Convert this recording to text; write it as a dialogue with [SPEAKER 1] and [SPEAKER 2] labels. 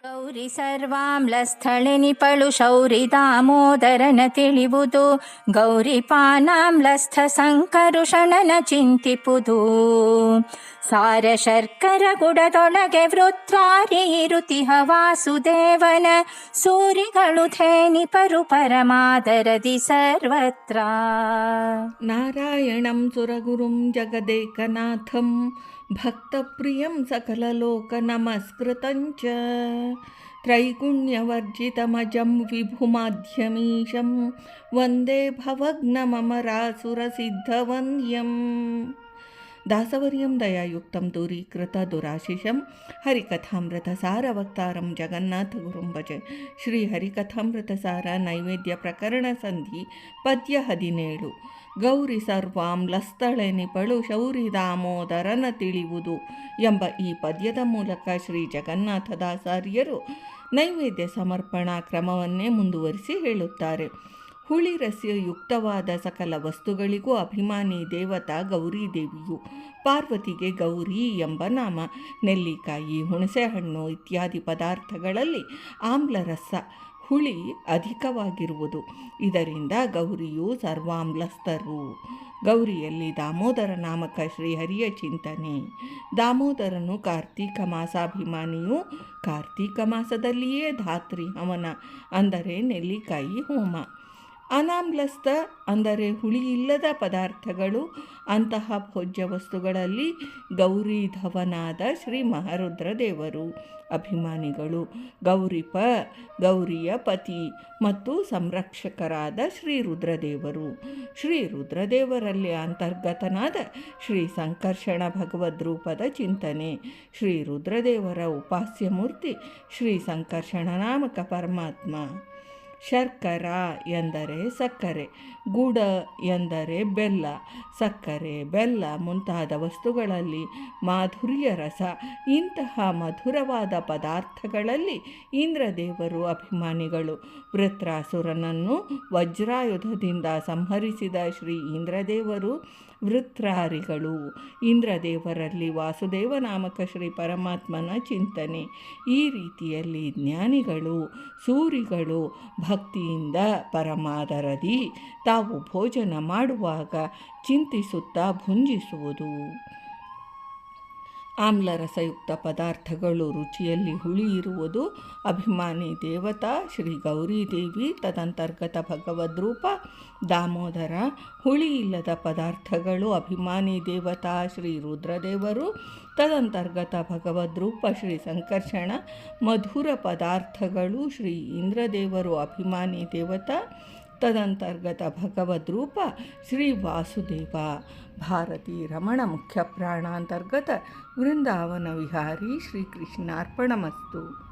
[SPEAKER 1] ಗೌರಿ ಸರ್ವಾಂಲಸ್ಥಳೆ ನಿಪಳು ಶೌರಿ ದಾಮೋದರನ ತಿಳಿವುದು ಗೌರಿ ಪಾನಾಂಲಸ್ಥ ಸಂಕರುಷಣನ ಚಿಂತಿಪುದು ಸಾರ ಶರ್ಕರ ಗುಡದೊಳಗೆ ವೃತ್ರಾರಿ ಇರುತಿಹ ವಾಸುದೇವನ ಸೂರಿಗಳು ಧೇನಿಪರು ಪರಮಾದರದಿ ಸರ್ವತ್ರ.
[SPEAKER 2] ನಾರಾಯಣಂ ಸುರಗುರುಂ ಜಗದೇಕನಾಥಂ ಭಕ್ತಪ್ರಿಯಂ ಸಕಲಲೋಕ ನಮಸ್ಕೃತಂಚ ತ್ರೈಗುಣ್ಯವರ್ಜಿತಮಜಂ ವಿಭುಮಾಧ್ಯಮೀಶಂ ವಂದೇ ಭವಗ್ನಮರಾಸುರಸಿದ್ಧವನ್ಯಂ. ದಾಸವರ್ಯಂ ದಯಾಯುಕ್ತಂ ದೂರೀಕೃತ ದುರಾಶಿಷಂ ಹರಿಕಥಾಮೃತ ಸಾರವಕ್ತಾರಂ ಜಗನ್ನಾಥ ಗುರುಂ ಭಜೆ. ಶ್ರೀ ಹರಿಕಥಾಮೃತ ಸಾರ ನೈವೇದ್ಯ ಪ್ರಕರಣ ಸಂಧಿ ಪದ್ಯ 17. ಗೌರಿ ಸರ್ವಾಂ ಲಸ್ತಳೆ ನಿಪಳು ಶೌರಿ ದಾಮೋದರನ ತಿಳಿವುದು ಎಂಬ ಈ ಪದ್ಯದ ಮೂಲಕ ಶ್ರೀ ಜಗನ್ನಾಥದಾಸಾರ್ಯರು ನೈವೇದ್ಯ ಸಮರ್ಪಣಾ ಕ್ರಮವನ್ನೇ ಮುಂದುವರಿಸಿ ಹೇಳುತ್ತಾರೆ. ಹುಳಿರಸ್ಯ ಯುಕ್ತವಾದ ಸಕಲ ವಸ್ತುಗಳಿಗೂ ಅಭಿಮಾನಿ ದೇವತಾ ಗೌರಿದೇವಿಯು. ಪಾರ್ವತಿಗೆ ಗೌರಿ ಎಂಬ ನಾಮ. ನೆಲ್ಲಿಕಾಯಿ, ಹುಣಸೆಹಣ್ಣು ಇತ್ಯಾದಿ ಪದಾರ್ಥಗಳಲ್ಲಿ ಆಮ್ಲರಸ ಹುಳಿ ಅಧಿಕವಾಗಿರುವುದು. ಇದರಿಂದ ಗೌರಿಯು ಸರ್ವಾಮ್ಲಸ್ಥರು. ಗೌರಿಯಲ್ಲಿ ದಾಮೋದರ ನಾಮಕ ಶ್ರೀಹರಿಯ ಚಿಂತನೆ. ದಾಮೋದರನು ಕಾರ್ತೀಕ ಮಾಸಾಭಿಮಾನಿಯು. ಕಾರ್ತೀಕ ಮಾಸದಲ್ಲಿಯೇ ಧಾತ್ರಿ ಹವನ ಅಂದರೆ ನೆಲ್ಲಿಕಾಯಿ ಹೋಮ. ಅನಾಮ್ಲಸ್ಥ ಅಂದರೆ ಹುಳಿಯಿಲ್ಲದ ಪದಾರ್ಥಗಳು. ಅಂತಹ ಭೋಜ್ಯ ವಸ್ತುಗಳಲ್ಲಿ ಗೌರೀಧವನಾದ ಶ್ರೀ ಮಹಾರುದ್ರ ದೇವರು ಅಭಿಮಾನಿಗಳು. ಗೌರಿಪ ಗೌರಿಯ ಪತಿ ಮತ್ತು ಸಂರಕ್ಷಕರಾದ ಶ್ರೀ ರುದ್ರದೇವರು. ಶ್ರೀ ರುದ್ರದೇವರಲ್ಲಿ ಅಂತರ್ಗತನಾದ ಶ್ರೀ ಸಂಕರ್ಷಣ ಭಗವದ್ರೂಪದ ಚಿಂತನೆ. ಶ್ರೀ ರುದ್ರದೇವರ ಉಪಾಸ್ಯ ಮೂರ್ತಿ ಶ್ರೀ ಸಂಕರ್ಷಣ ನಾಮಕ ಪರಮಾತ್ಮ. ಶರ್ಕರ ಎಂದರೆ ಸಕ್ಕರೆ, ಗುಡ ಎಂದರೆ ಬೆಲ್ಲ. ಸಕ್ಕರೆ, ಬೆಲ್ಲ ಮುಂತಾದ ವಸ್ತುಗಳಲ್ಲಿ ಮಾಧುರ್ಯ ರಸ. ಇಂತಹ ಮಧುರವಾದ ಪದಾರ್ಥಗಳಲ್ಲಿ ಇಂದ್ರದೇವರು ಅಭಿಮಾನಿಗಳು. ವೃತ್ರಾಸುರನನ್ನು ವಜ್ರಾಯುಧದಿಂದ ಸಂಹರಿಸಿದ ಶ್ರೀ ಇಂದ್ರದೇವರು ವೃತ್ರಾರಿಗಳು. ಇಂದ್ರದೇವರಲ್ಲಿ ವಾಸುದೇವ ನಾಮಕ ಶ್ರೀ ಪರಮಾತ್ಮನ ಚಿಂತನೆ. ಈ ರೀತಿಯಲ್ಲಿ ಜ್ಞಾನಿಗಳು ಸೂರಿಗಳು ಭಕ್ತಿಯಿಂದ ಪರಮಾದರದಿ ತಾವು ಭೋಜನ ಮಾಡುವಾಗ ಚಿಂತಿಸುತ್ತಾ ಭುಂಜಿಸುವುದು. ಆಮ್ಲರಸಯುಕ್ತ ಪದಾರ್ಥಗಳು ರುಚಿಯಲ್ಲಿ ಹುಳಿ ಇರುವುದು. ಅಭಿಮಾನಿ ದೇವತಾ ಶ್ರೀ ಗೌರಿದೇವಿ, ತದಂತರ್ಗತ ಭಗವದ್ರೂಪ ದಾಮೋದರ. ಹುಳಿ ಇಲ್ಲದ ಪದಾರ್ಥಗಳು ಅಭಿಮಾನಿ ದೇವತಾ ಶ್ರೀ ರುದ್ರದೇವರು, ತದಂತರ್ಗತ ಭಗವದ್ರೂಪ ಶ್ರೀ ಸಂಕರ್ಷಣ. ಮಧುರ ಪದಾರ್ಥಗಳು ಶ್ರೀ ಇಂದ್ರದೇವರು ಅಭಿಮಾನಿ ದೇವತಾ, ತದಂತರ್ಗತ ಭಗವದ್ರೂಪ ಶ್ರೀ ವಾಸುದೇವ. ಭಾರತೀ ರಮಣ ಮುಖ್ಯ ಪ್ರಾಣಾಂತರ್ಗತ ವೃಂದಾವನ ವಿಹಾರಿ ಶ್ರೀಕೃಷ್ಣಾರ್ಪಣಮಸ್ತು.